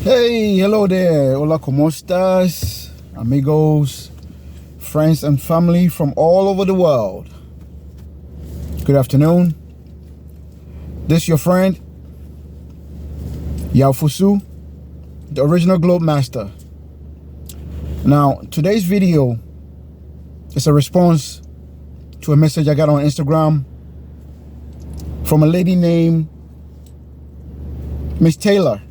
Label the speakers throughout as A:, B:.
A: Hey, hello there. Hola, ¿cómo estás? Amigos, friends, and family from all over the world. Good afternoon. This is your friend, Yao Fusu, the original Globe Master. Now, today's video is a response to a message I got on Instagram from a lady named Miss Taylor.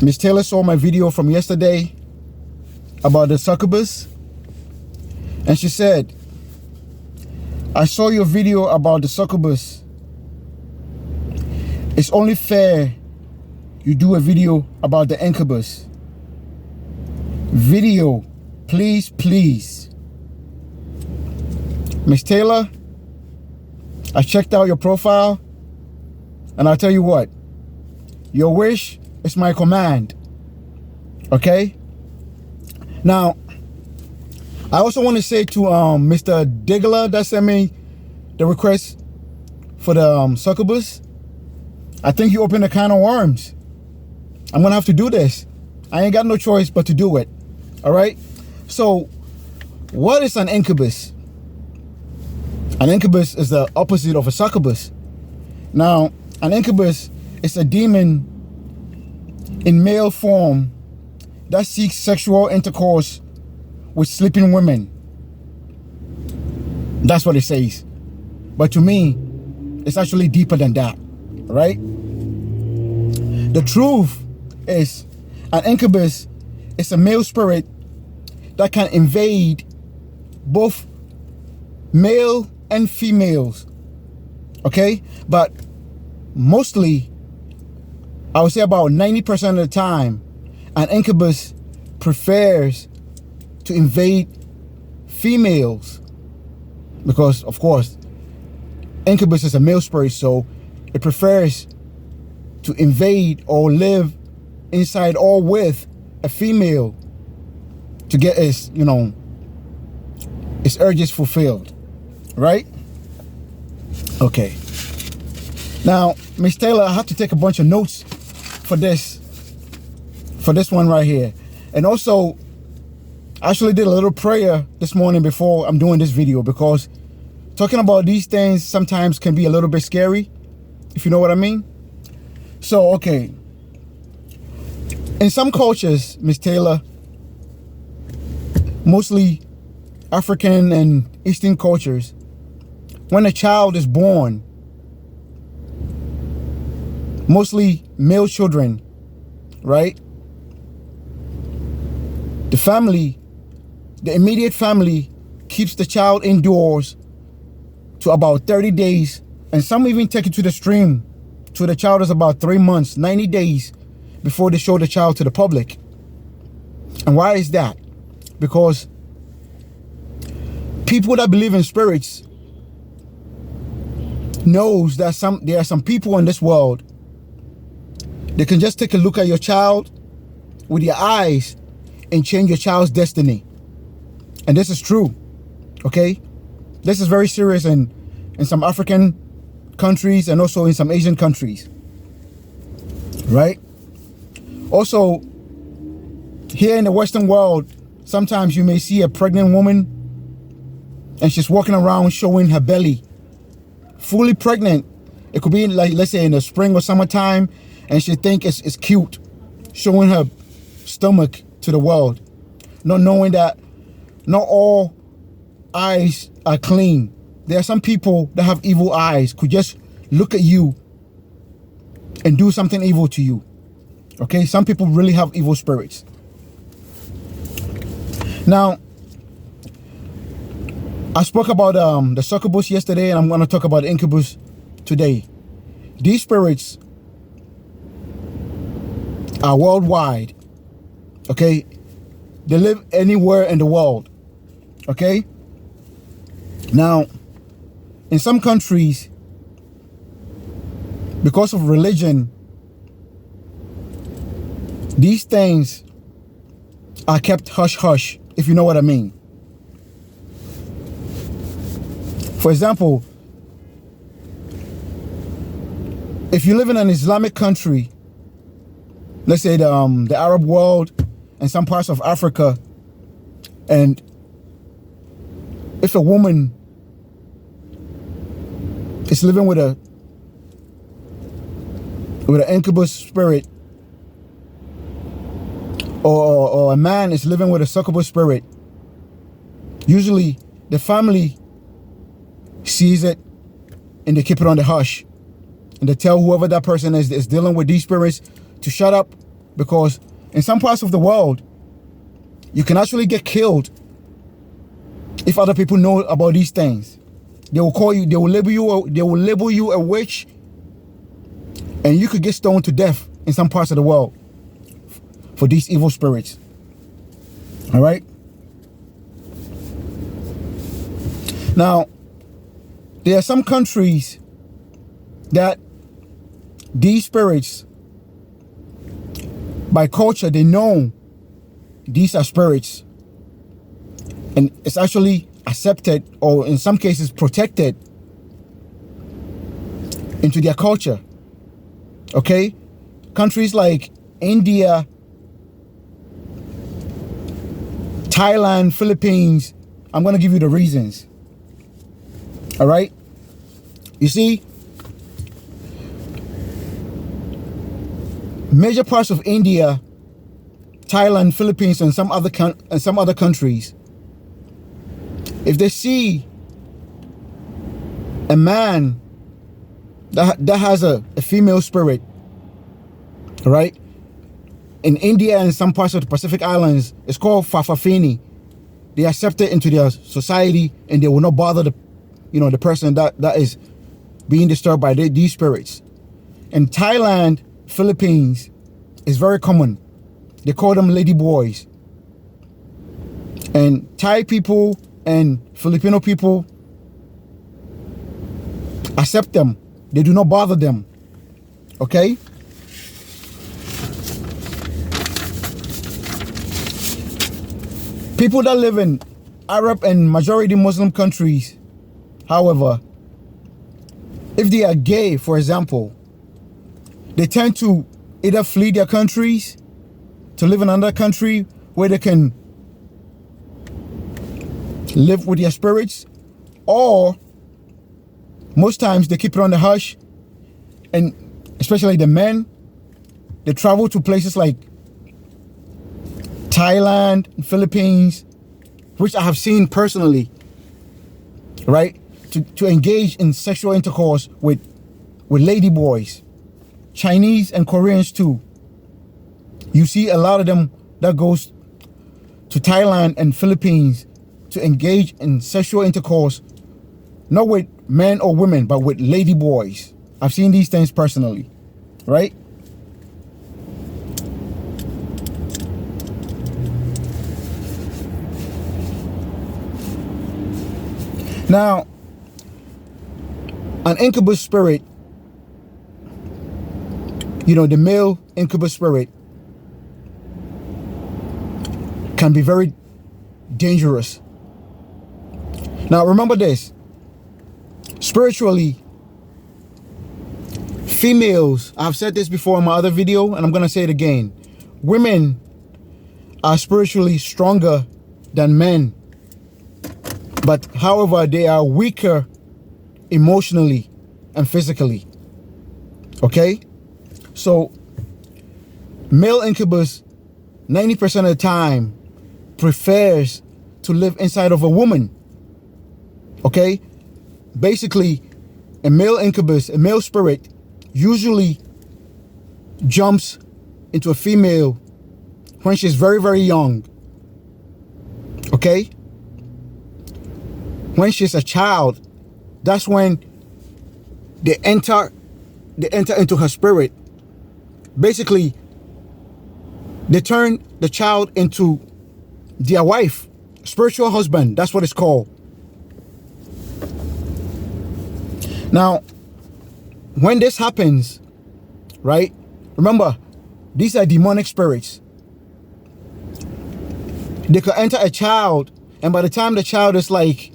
A: Miss Taylor saw my video from yesterday about the succubus, and she said, I saw your video about the succubus. It's only fair you do a video about the incubus. Video, please, please. Miss Taylor, I checked out your profile, and I'll tell you what, your wish is my command. Okay? Now, I also want to say to Mr. Diggler that sent me the request for the succubus, I think you opened a can of worms. I'm gonna have to do this. I ain't got no choice but to do it. All right? So, what is an incubus? An incubus is the opposite of a succubus. Now, an incubus is a demon in male form that seeks sexual intercourse with sleeping women. That's what it says. But to me, it's actually deeper than that, right? The truth is, an incubus is a male spirit that can invade both male and females, okay? But mostly, I would say about 90% of the time, an incubus prefers to invade females because, of course, incubus is a male spirit, so it prefers to invade or live inside or with a female to get its, its urges fulfilled, right? Okay. Now, Miss Taylor, I have to take a bunch of notes for this one right here. And also, I actually did a little prayer this morning before I'm doing this video, because talking about these things sometimes can be a little bit scary, if you know what I mean. So, okay. In some cultures, Miss Taylor, mostly African and Eastern cultures, when a child is born, mostly male children, right? The immediate family keeps the child indoors to about 30 days, and some even take it to the stream till the child is about 3 months, 90 days before they show the child to the public. And why is that? Because people that believe in spirits knows that there are some people in this world, they can just take a look at your child with your eyes and change your child's destiny. And this is true, okay? This is very serious in some African countries and also in some Asian countries, right? Also, here in the Western world, sometimes you may see a pregnant woman and she's walking around showing her belly, fully pregnant. It could be like, let's say in the spring or summertime, and she think it's cute, showing her stomach to the world, not knowing that not all eyes are clean. There are some people that have evil eyes, could just look at you and do something evil to you. Okay, some people really have evil spirits. Now, I spoke about the succubus yesterday, and I'm going to talk about the incubus today. These spirits are worldwide. Okay, they live anywhere in the world. Okay, now in some countries, because of religion, these things are kept hush hush, if you know what I mean. For example, If you live in an Islamic country, let's say the Arab world and some parts of Africa, and if a woman is living with an incubus spirit, or a man is living with a succubus spirit, usually the family sees it and they keep it on the hush, and they tell whoever that person is dealing with these spirits to shut up, because in some parts of the world you can actually get killed if other people know about these things. They will call you, they will label you a witch, and you could get stoned to death in some parts of the world for these evil spirits. All right. Now, there are some countries that these spirits, by culture, they know these are spirits, and it's actually accepted, or in some cases protected, into their culture. Okay? Countries like India, Thailand, Philippines. I'm going to give you the reasons. All right? You see, major parts of India, Thailand, Philippines, and some other countries, if they see a man that has a female spirit, right? In India and some parts of the Pacific Islands, it's called Fafafini. They accept it into their society, and they will not bother the person that is being disturbed by these spirits. In Thailand, Philippines, it's very common. They call them lady boys. And Thai people and Filipino people accept them. They do not bother them. Okay? People that live in Arab and majority Muslim countries, however, if they are gay, for example, they tend to either flee their countries to live in another country where they can live with their spirits, or most times they keep it on the hush, and especially the men, they travel to places like Thailand, Philippines, which I have seen personally, right, to engage in sexual intercourse with lady boys. Chinese and Koreans too. You see a lot of them that goes to Thailand and Philippines to engage in sexual intercourse, not with men or women, but with lady boys. I've seen these things personally, right? Now, an incubus spirit, the male incubus spirit, can be very dangerous. Now, remember this. Spiritually, females, I've said this before in my other video, and I'm going to say it again. Women are spiritually stronger than men. But however, they are weaker emotionally and physically. Okay? So, male incubus, 90% of the time, prefers to live inside of a woman. Okay? Basically, a male incubus, a male spirit, usually jumps into a female when she's very, very young. Okay? When she's a child, that's when they enter into her spirit. Basically, they turn the child into their wife, spiritual husband. That's what it's called. Now, when this happens, right? Remember, these are demonic spirits. They could enter a child, and by the time the child is like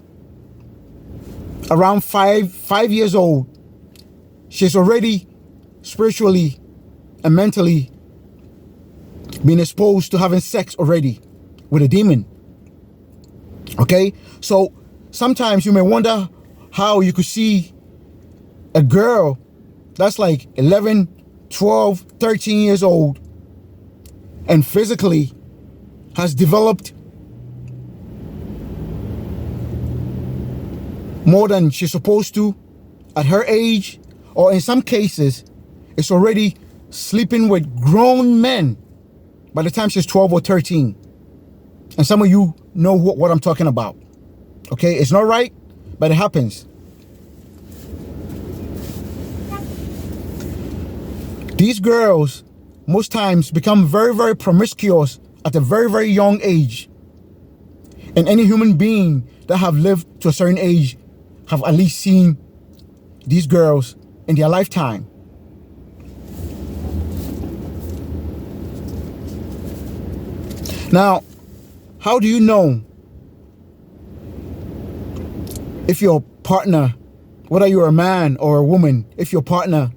A: around five years old, she's already spiritually and mentally been exposed to having sex already with a demon. Okay, so sometimes you may wonder how you could see a girl that's like 11, 12, 13 years old and physically has developed more than she's supposed to at her age, or in some cases is already sleeping with grown men by the time she's 12 or 13. And some of you know what I'm talking about. Okay, it's not right, but it happens. These girls most times become very, very promiscuous at a very, very young age. And any human being that have lived to a certain age have at least seen these girls in their lifetime. Now, how do you know if your partner, whether you're a man or a woman, if your partner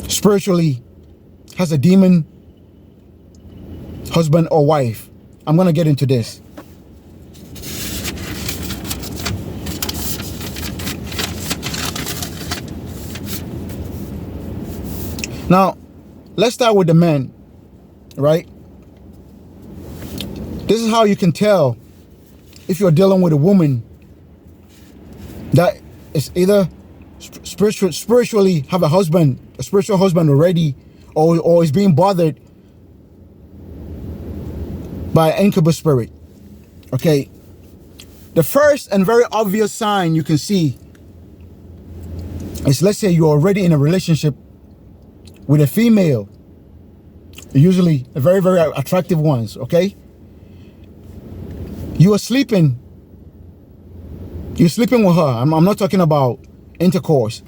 A: spiritually has a demon husband or wife? I'm going to get into this. Now, let's start with the men, right? This is how you can tell if you're dealing with a woman that is either spiritually have a spiritual husband already, or is being bothered by an incubus spirit. Okay, the first and very obvious sign you can see is, let's say you're already in a relationship with a female, usually a very, very attractive ones. Okay, you're sleeping with her. I'm not talking about intercourse.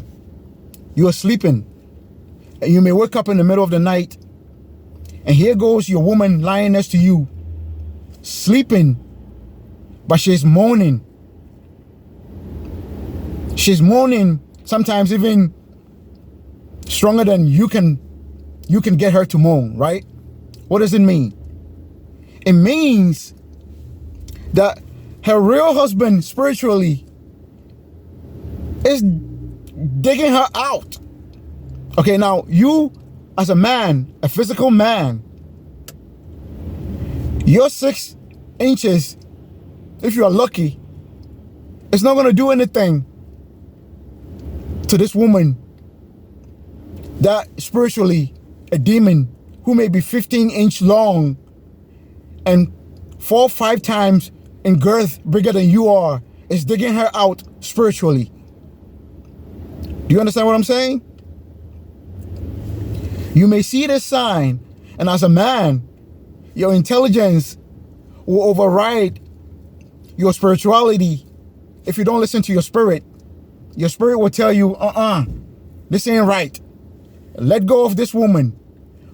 A: You are sleeping, and you may wake up in the middle of the night, and here goes your woman lying next to you, sleeping, but she's moaning. She's moaning, sometimes even stronger than you can get her to moan, right? What does it mean? It means that her real husband spiritually is digging her out. Okay, now you as a man, a physical man, your 6 inches, if you are lucky, it's not going to do anything to this woman that spiritually a demon who may be 15-inch long and 4 or 5 times in girth bigger than you are is digging her out spiritually. Do you understand what I'm saying? You may see this sign, and as a man, your intelligence will override your spirituality. If you don't listen to your spirit will tell you, this ain't right. Let go of this woman.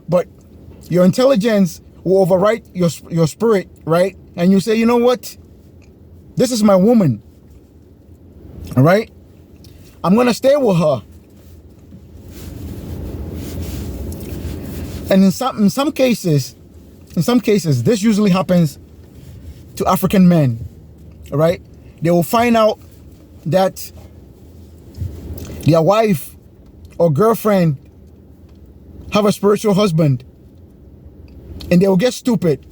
A: But your intelligence will override your spirit, right? And you say, you know what? This is my woman. All right? I'm going to stay with her. And in some cases, this usually happens to African men. All right? They will find out that their wife or girlfriend have a spiritual husband, and they will get stupid.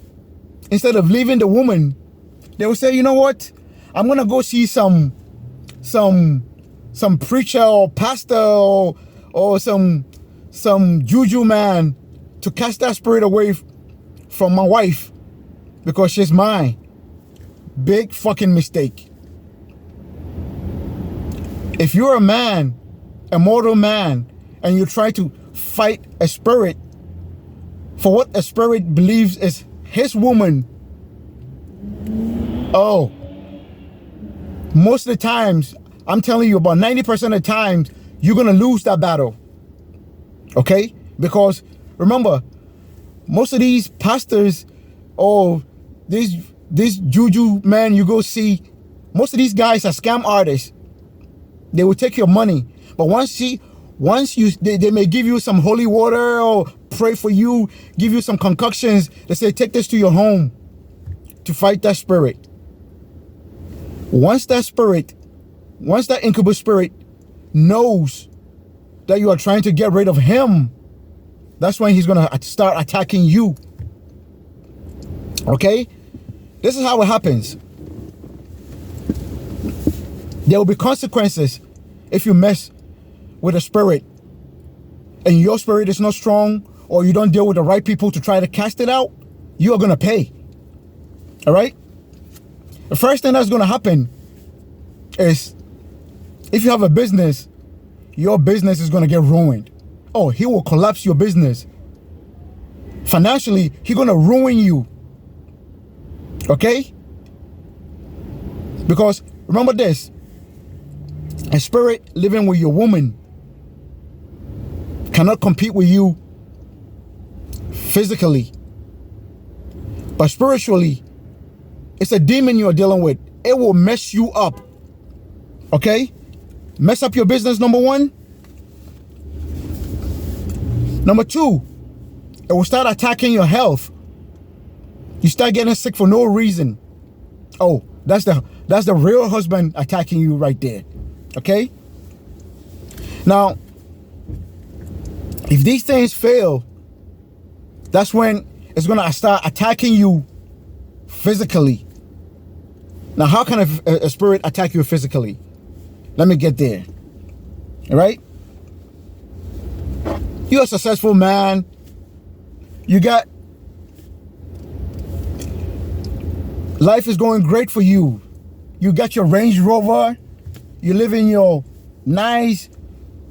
A: Instead of leaving the woman, they will say, you know what? I'm gonna go see some preacher or pastor or some juju man to cast that spirit away from my wife because she's mine. Big fucking mistake. If you're a man, a mortal man, and you try to fight a spirit for what a spirit believes is his woman, most of the times, I'm telling you, about 90% of the times, you're gonna lose that battle. Okay? Because remember, most of these pastors or these juju men you go see, most of these guys are scam artists. They will take your money. But they may give you some holy water or pray for you, give you some concoctions. They say, take this to your home to fight that spirit. Once that incubus spirit knows that you are trying to get rid of him, that's when he's going to start attacking you. Okay? This is how it happens. There will be consequences if you mess with a spirit and your spirit is not strong, or you don't deal with the right people to try to cast it out. You are going to pay. All right? The first thing that's going to happen is, if you have a business, your business is going to get ruined. Oh, he will collapse your business. Financially, he's going to ruin you. Okay? Because remember this, a spirit living with your woman cannot compete with you physically. But spiritually, it's a demon you are dealing with. It will mess you up. Okay? Mess up your business, number one. Number two, it will start attacking your health. You start getting sick for no reason. Oh, that's the real husband attacking you right there. Okay? Now, if these things fail, that's when it's going to start attacking you physically. Now, how can a spirit attack you physically? Let me get there. All right? You're a successful man. Life is going great for you. You got your Range Rover. You live in your nice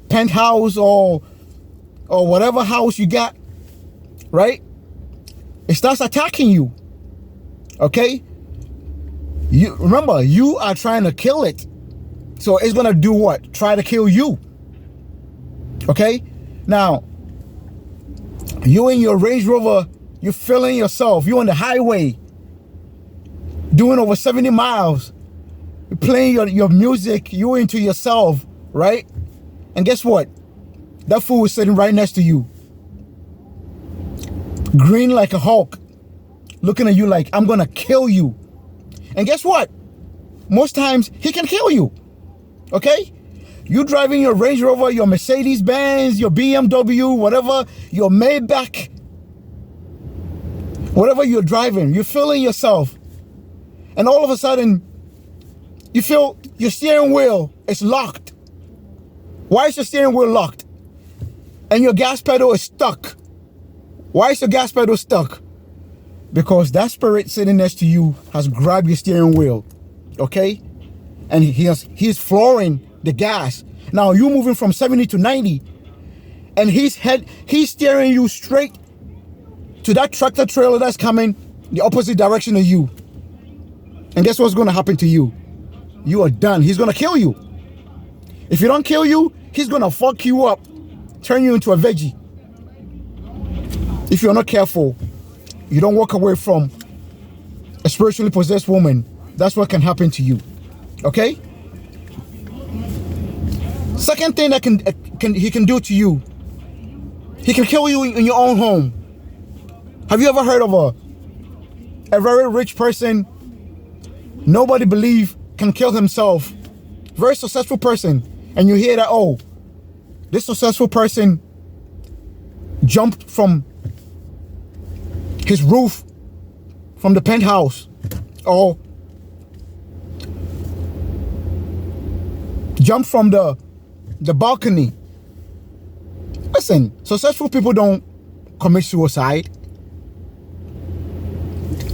A: penthouse or whatever house you got, right? It starts attacking you. Okay? Remember, you are trying to kill it. So it's going to do what? Try to kill you. Okay? Now, you in your Range Rover, you're feeling yourself. You're on the highway, doing over 70 miles. You're playing your music. You're into yourself, right? And guess what? That fool is sitting right next to you. Green like a Hulk. Looking at you like, I'm going to kill you. And guess what? Most times, he can kill you. Okay? You driving your Range Rover, your Mercedes-Benz, your BMW, whatever, your Maybach, whatever you're driving, you're feeling yourself. And all of a sudden, you feel your steering wheel is locked. Why is your steering wheel locked? And your gas pedal is stuck. Why is your gas pedal stuck? Because that spirit sitting next to you has grabbed your steering wheel. Okay? And he's flooring the gas. Now you're moving from 70 to 90. And he's steering you straight to that tractor trailer that's coming the opposite direction of you. And guess what's going to happen to you? You are done. He's going to kill you. If he don't kill you, he's going to fuck you up. Turn you into a veggie. If you're not careful, you don't walk away from a spiritually possessed woman, that's what can happen to you. Okay? Second thing that he can do to you, he can kill you in your own home. Have you ever heard of a very rich person nobody believe can kill himself? Very successful person. And you hear that, oh, this successful person jumped from his roof, from the penthouse, or jumped from the balcony. Listen, successful people don't commit suicide.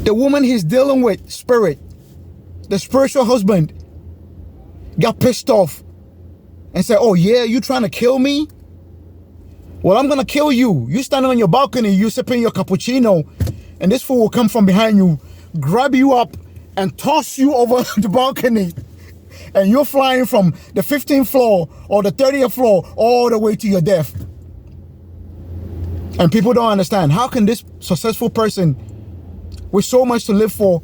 A: The woman he's dealing with, spirit, the spiritual husband, got pissed off and said, oh yeah, you trying to kill me? Well, I'm going to kill you. You standing on your balcony, you sipping your cappuccino, and this fool will come from behind you, grab you up, and toss you over the balcony. And you're flying from the 15th floor or the 30th floor all the way to your death. And people don't understand. How can this successful person with so much to live for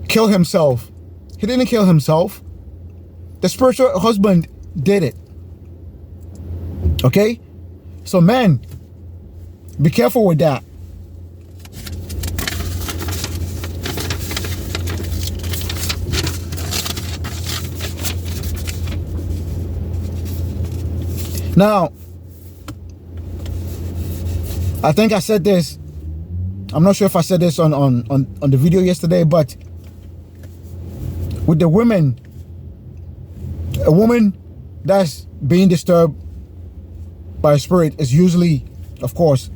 A: kill himself? He didn't kill himself. The spiritual husband did it. Okay? So men, be careful with that. Now, I think I said this. I'm not sure if I said this on the video yesterday, but with the women, a woman that's being disturbed by a spirit is usually, of course,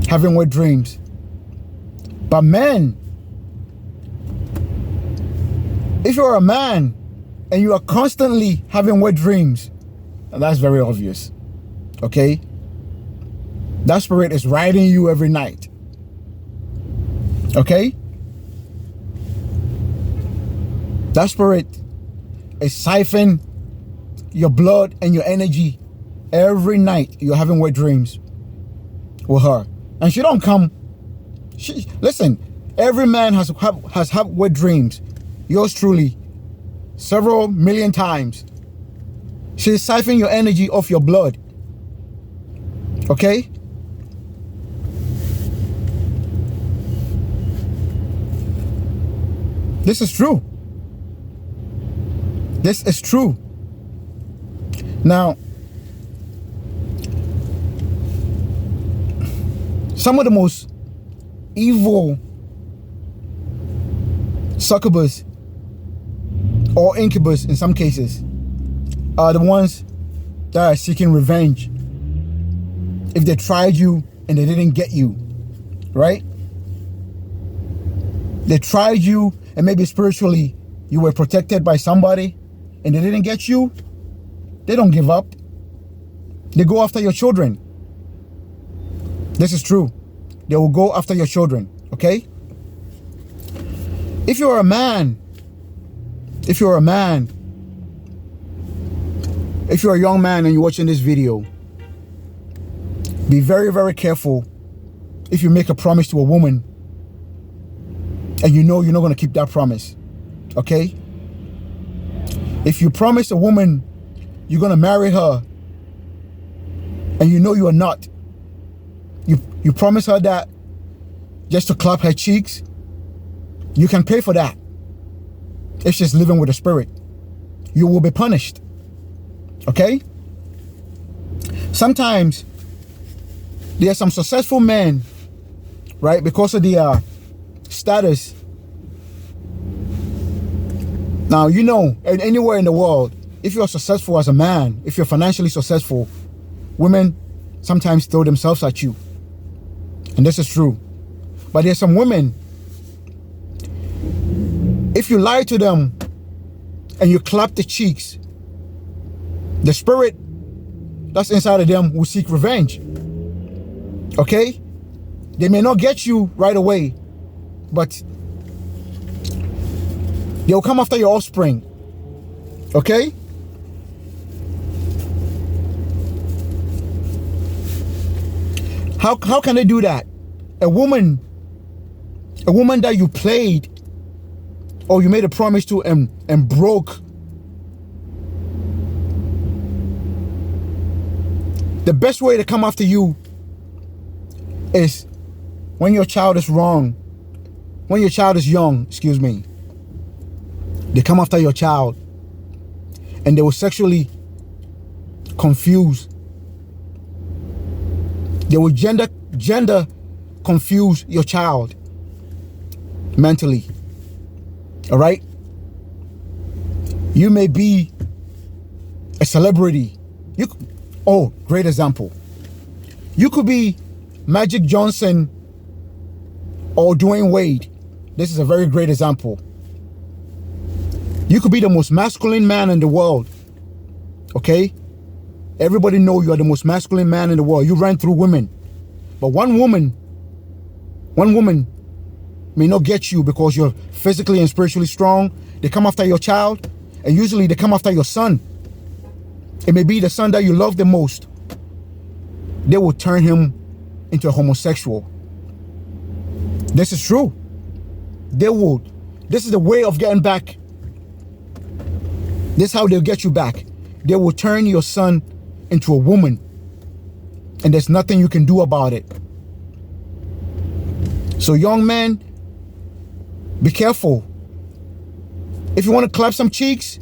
A: having wet dreams. But men, if you're a man and you are constantly having wet dreams, that's very obvious. Okay? That spirit is riding you every night. Okay? That spirit is siphoning your blood and your energy every night. You're having wet dreams with her. And she don't come. Listen, every man has had wet dreams. Yours truly. Several million times. She's siphoning your energy off your blood. Okay? This is true. This is true. Now, some of the most evil succubus or incubus in some cases are the ones that are seeking revenge. If they tried you and they didn't get you, right? They tried you and maybe spiritually you were protected by somebody and they didn't get you. They don't give up. They go after your children. This is true. They will go after your children, okay? If you're a man, if you're a young man and you're watching this video, be very, very careful if you make a promise to a woman and you know you're not going to keep that promise, okay? If you promise a woman you're going to marry her and you know you are not, you promise her that just to clap her cheeks, you can pay for that. If she's living with a spirit, you will be punished, okay? Sometimes there are some successful men, right, because of their status. Now, you know, anywhere in the world, if you're successful as a man, if you're financially successful, women sometimes throw themselves at you. And this is true. But there's some women, if you lie to them and you clap the cheeks, the spirit that's inside of them will seek revenge. Okay? They may not get you right away, but they'll come after your offspring. Okay? How can they do that? A woman that you played or you made a promise to and broke. The best way to come after you is when your child is wrong. When your child is young, excuse me. They come after your child and they will sexually confuse. They will gender confuse your child mentally. All right? You may be a celebrity. Great example. You could be Magic Johnson or Dwayne Wade. This is a very great example. You could be the most masculine man in the world. Okay? Everybody know you are the most masculine man in the world. You ran through women. But one woman may not get you because you're physically and spiritually strong. They come after your child, and usually they come after your son. It may be the son that you love the most. They will turn him into a homosexual. This is true. They would. This is the way of getting back This is how they'll get you back. They will turn your son into a woman, and there's nothing you can do about it. So young men, be careful. If you want to clap some cheeks,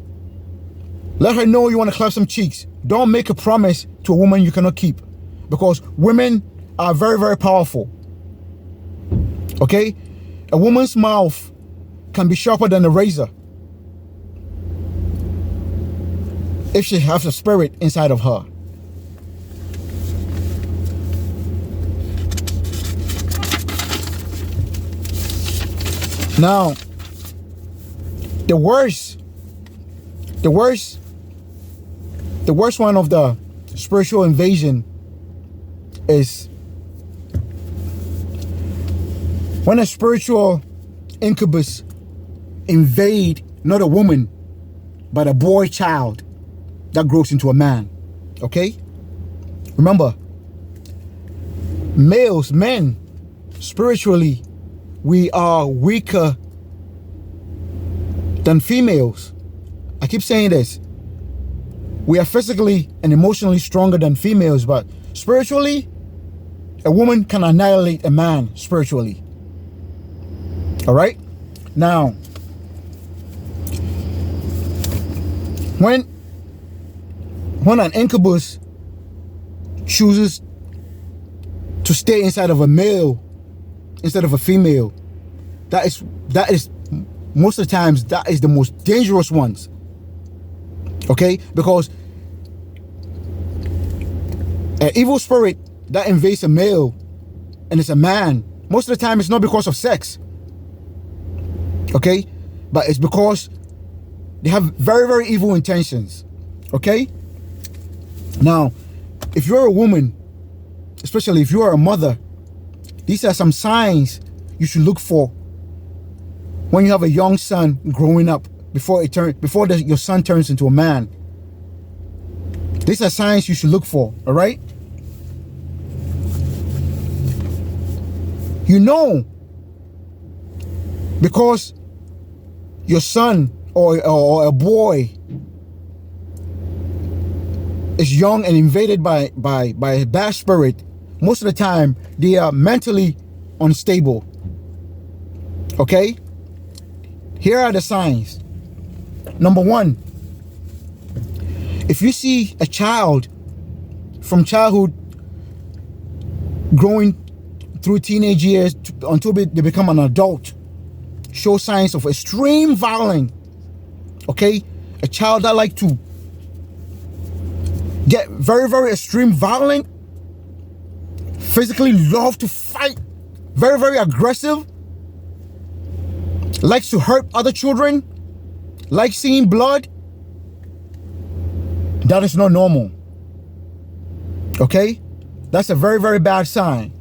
A: let her know you want to clap some cheeks. Don't make a promise to a woman you cannot keep, because women are very, very powerful. Okay? A woman's mouth can be sharper than a razor if she has a spirit inside of her. Now, the worst one of the spiritual invasion is when a spiritual incubus invade not a woman but a boy child that grows into a man. Okay? Remember, men, spiritually, we are weaker than females. I keep saying this. We are physically and emotionally stronger than females, but spiritually, a woman can annihilate a man spiritually. All right? Now, when an incubus chooses to stay inside of a male instead of a female, that is most of the times that is the most dangerous ones. Okay? Because an evil spirit that invades a male and it's a man, most of the time it's not because of sex. Okay? But it's because they have very, very evil intentions. Okay? Now, if you're a woman, especially if you are a mother, these are some signs you should look for when you have a young son growing up before your son turns into a man. These are signs you should look for, all right? You know, because your son or a boy is young and invaded by a bad spirit, most of the time they are mentally unstable. Okay? Here are the signs. Number one, if you see a child from childhood growing through teenage years until they become an adult, show signs of extreme violence. Okay? A child that like to get very, very extreme violent, physically love to fight, very, very aggressive, likes to hurt other children, likes seeing blood, that is not normal. Okay? That's a very, very bad sign.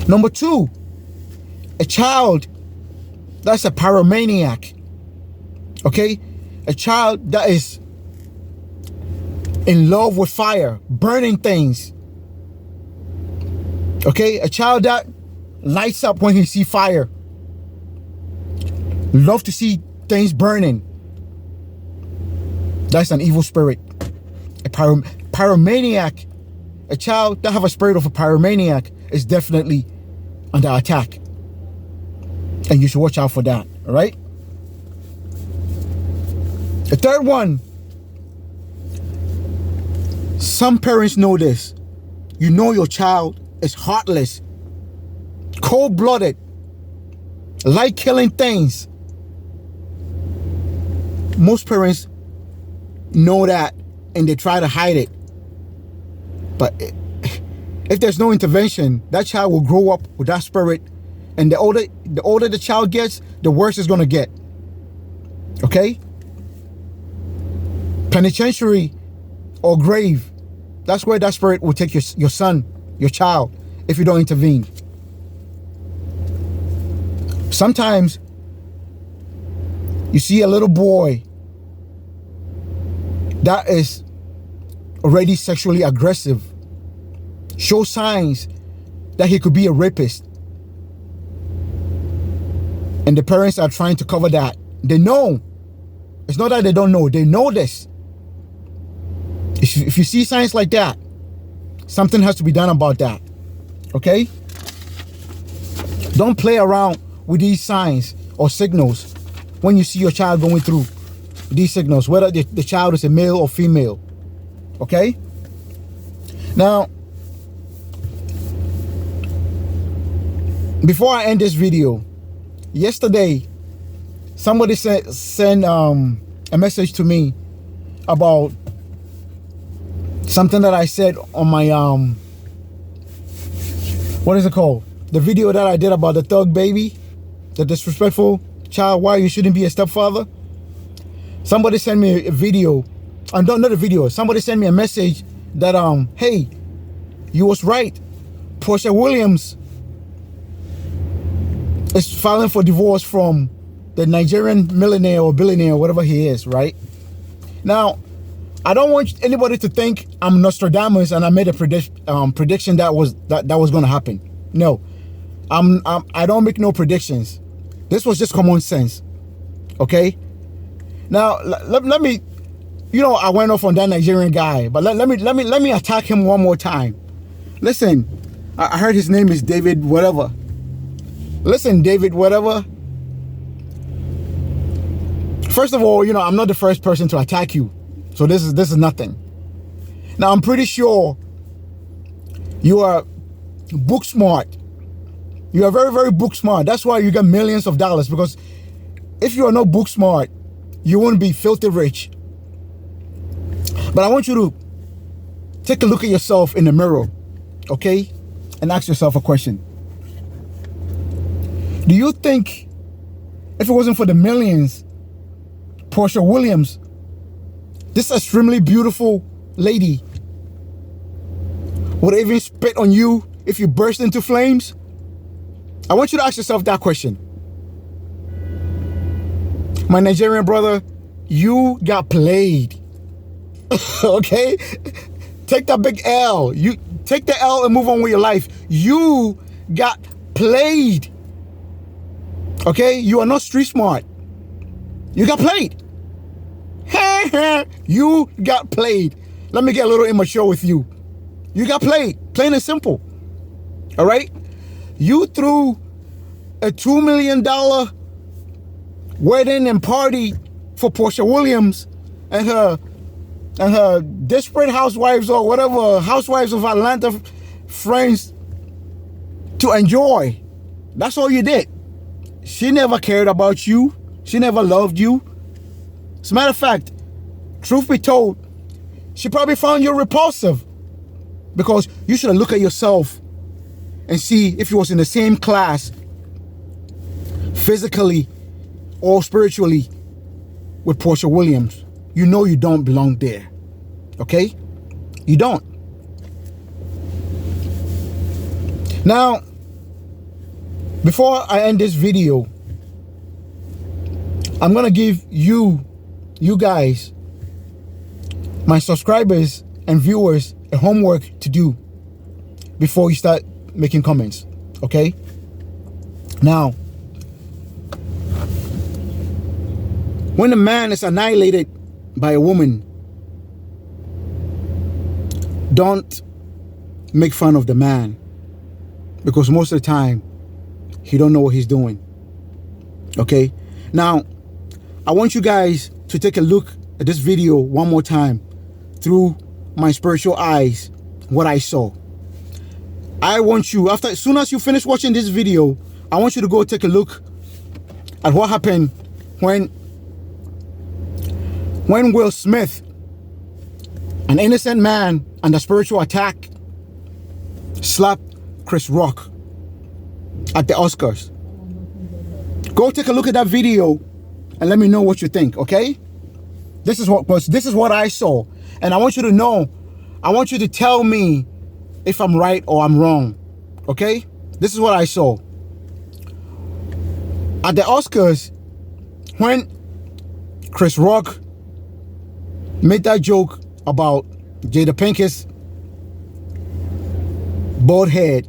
A: Number two, a child that's a pyromaniac. Okay? A child that is in love with fire, burning things. Okay? A child that lights up when he sees fire. Love to see things burning. That's an evil spirit. A pyromaniac, a child that have a spirit of a pyromaniac is definitely under attack. And you should watch out for that, all right? The third one, some parents know this. You know your child is heartless, cold-blooded, like killing things. Most parents know that and they try to hide it. But if there's no intervention, that child will grow up with that spirit, and the older the child gets, the worse it's gonna get. Okay? Penitentiary or grave, that's where that spirit will take your son, your child, if you don't intervene. Sometimes you see a little boy that is already sexually aggressive, show signs that he could be a rapist, and the parents are trying to cover that. They know It's not that they don't know. They know this. If you see signs like that, something has to be done about that. Okay? Don't play around with these signs or signals when you see your child going through these signals, whether the child is a male or female. Okay? Now, before I end this video, yesterday, somebody sent a message to me about something that I said on my, what is it called? The video that I did about the thug baby, the disrespectful child, why you shouldn't be a stepfather. Somebody sent me a video, not a video, somebody sent me a message that, hey, you was right. Porsha Williams is filing for divorce from the Nigerian millionaire or billionaire, whatever he is, right? Now, I don't want anybody to think I'm Nostradamus and I made a prediction that was going to happen. No, I don't make no predictions. This was just common sense. Okay. Now let me, I went off on that Nigerian guy, but let me attack him one more time. Listen, I heard his name is David whatever. Listen, David whatever. First of all, I'm not the first person to attack you. So this is nothing. Now, I'm pretty sure you are book smart. You are very, very book smart. That's why you got millions of dollars, because if you are not book smart, you won't be filthy rich. But I want you to take a look at yourself in the mirror, okay? And ask yourself a question. Do you think if it wasn't for the millions, Porsha Williams, this extremely beautiful lady, would even spit on you if you burst into flames? I want you to ask yourself that question. My Nigerian brother, you got played. Okay? Take that big L. You take the L and move on with your life. You got played. Okay? You are not street smart. You got played. You got played. Let me get a little immature with you. You got played. Plain and simple. All right? You threw a $2 million wedding and party for Porsha Williams and her desperate housewives or whatever, housewives of Atlanta friends to enjoy. That's all you did. She never cared about you. She never loved you. As a matter of fact, truth be told, she probably found you repulsive, because you should have looked at yourself and see if you was in the same class physically or spiritually with Porsha Williams. You know you don't belong there. Okay? You don't. Now, before I end this video, I'm going to give you guys, my subscribers and viewers, a homework to do before you start making comments. Okay? Now, when a man is annihilated by a woman, don't make fun of the man, because most of the time he don't know what he's doing. Okay? Now, I want you guys to take a look at this video one more time through my spiritual eyes, what I saw. I want you, as soon as you finish watching this video, I want you to go take a look at what happened when Will Smith, an innocent man under spiritual attack, slapped Chris Rock at the Oscars. Go take a look at that video and let me know what you think, okay? This is what I saw. And I want you to know, I want you to tell me if I'm right or I'm wrong, okay? This is what I saw. At the Oscars, when Chris Rock made that joke about Jada Pinkett's bald head,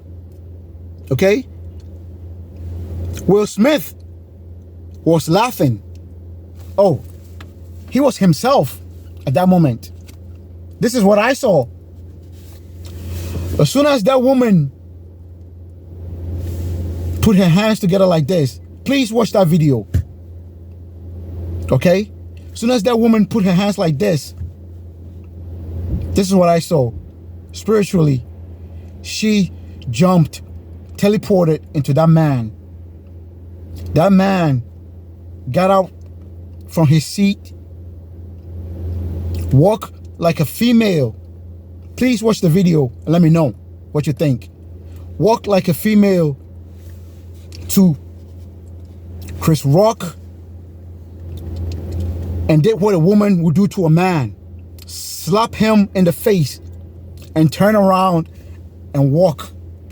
A: okay? Will Smith was laughing. Oh, He was himself at that moment. This is what I saw. As soon as that woman put her hands together like this, please watch that video. Okay? As soon as that woman put her hands like this is what I saw. Spiritually, she jumped, teleported into that man. That man got out from his seat, walked like a female. Please watch the video and let me know what you think. Walked like a female to Chris Rock and did what a woman would do to a man. Slap him in the face and turn around and walk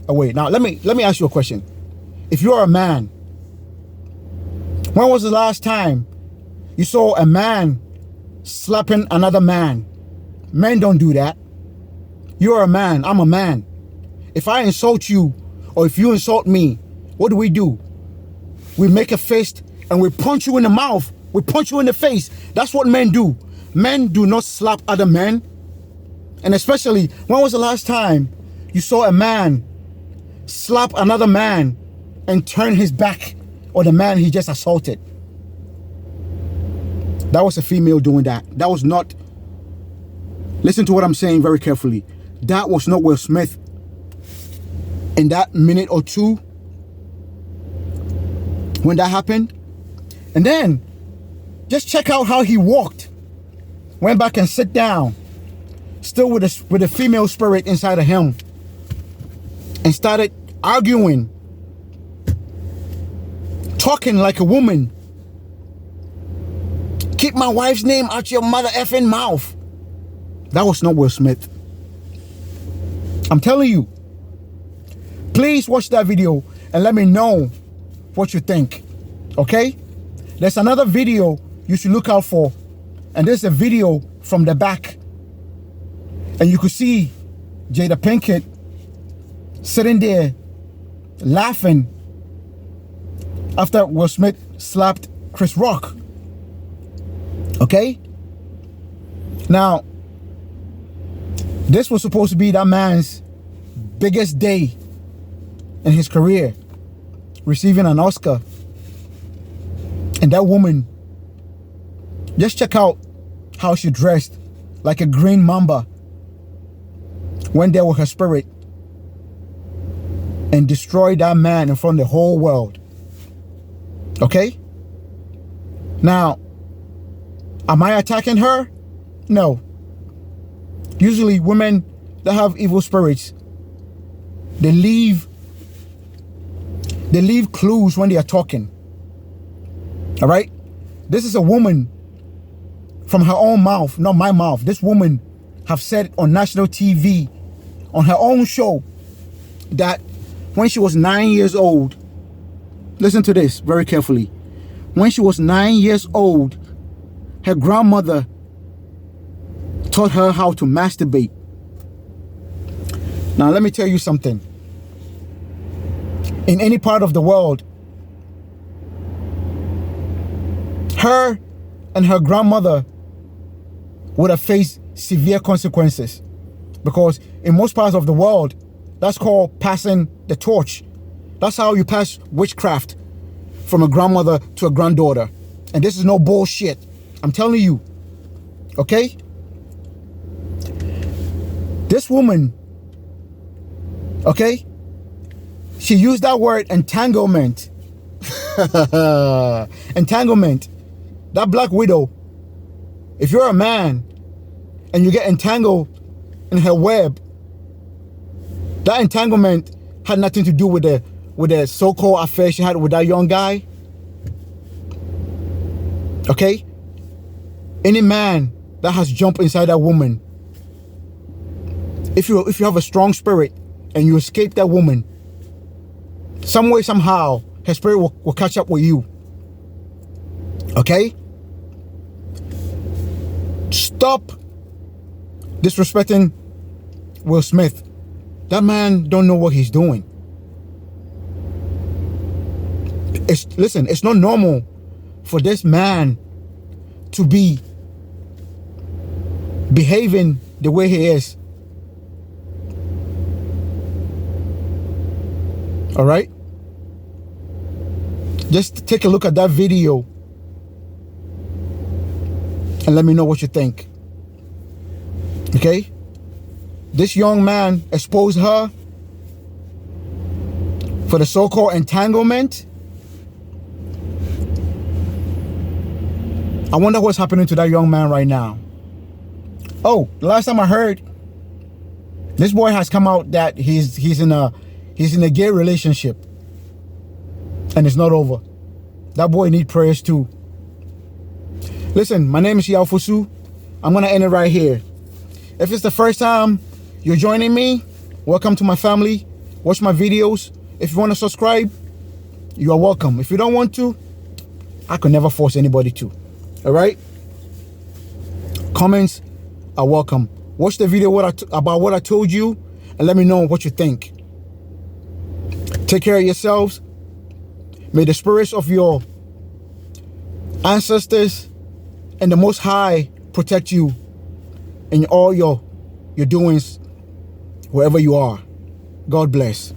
A: away. Now let me ask you a question. If you're a man, when was the last time you saw a man slapping another man? Men don't do that. You're a man, I'm a man. If I insult you or if you insult me, what do? We make a fist and we punch you in the mouth. We punch you in the face. That's what men do. Men do not slap other men. And especially, when was the last time you saw a man slap another man and turn his back on the man he just assaulted? That was a female doing that. That was not, listen to what I'm saying very carefully. That was not Will Smith. In that minute or two, when that happened. And then, just check out how he walked. Went back and sit down, still with a female spirit inside of him, and started arguing, talking like a woman. Keep my wife's name out your mother effing mouth. That was not Will Smith. I'm telling you. Please watch that video and let me know what you think. Okay? There's another video you should look out for. And there's a video from the back. And you could see Jada Pinkett sitting there laughing after Will Smith slapped Chris Rock. Okay? Now, this was supposed to be that man's biggest day in his career, receiving an Oscar. And that woman, just check out how she dressed like a green mamba, went there with her spirit and destroyed that man in front of the whole world. Okay? Now, am I attacking her? No. Usually women that have evil spirits, they leave clues when they are talking. All right? This is a woman from her own mouth, not my mouth. This woman have said on national TV, on her own show, that when she was 9 years old, listen to this very carefully. When she was 9 years old, her grandmother taught her how to masturbate. Now, let me tell you something. In any part of the world, her and her grandmother would have faced severe consequences, because in most parts of the world, that's called passing the torch. That's how you pass witchcraft from a grandmother to a granddaughter. And this is no bullshit. I'm telling you. Okay? This woman, okay, she used that word entanglement. Entanglement. That black widow, if you're a man and you get entangled in her web, that entanglement had nothing to do with the so-called affair she had with that young guy. Okay? Any man that has jumped inside that woman, if you have a strong spirit and you escape that woman, some way, somehow, her spirit will catch up with you. Okay? Stop disrespecting Will Smith. That man don't know what he's doing. Listen, it's not normal for this man to be behaving the way he is. All right? Just take a look at that video and let me know what you think. Okay? This young man exposed her for the so-called entanglement. I wonder what's happening to that young man right now. Oh, the last time I heard, this boy has come out that he's in a gay relationship, and it's not over. That boy need prayers too. Listen, my name is Yaofusu. I'm gonna end it right here. If it's the first time you're joining me, welcome to my family. Watch my videos. If you want to subscribe, you are welcome. If you don't want to, I could never force anybody to. All right? Comments are welcome. Watch the video about what I told you and let me know what you think. Take care of yourselves. May the spirits of your ancestors and the Most High protect you in all your doings wherever you are. God bless.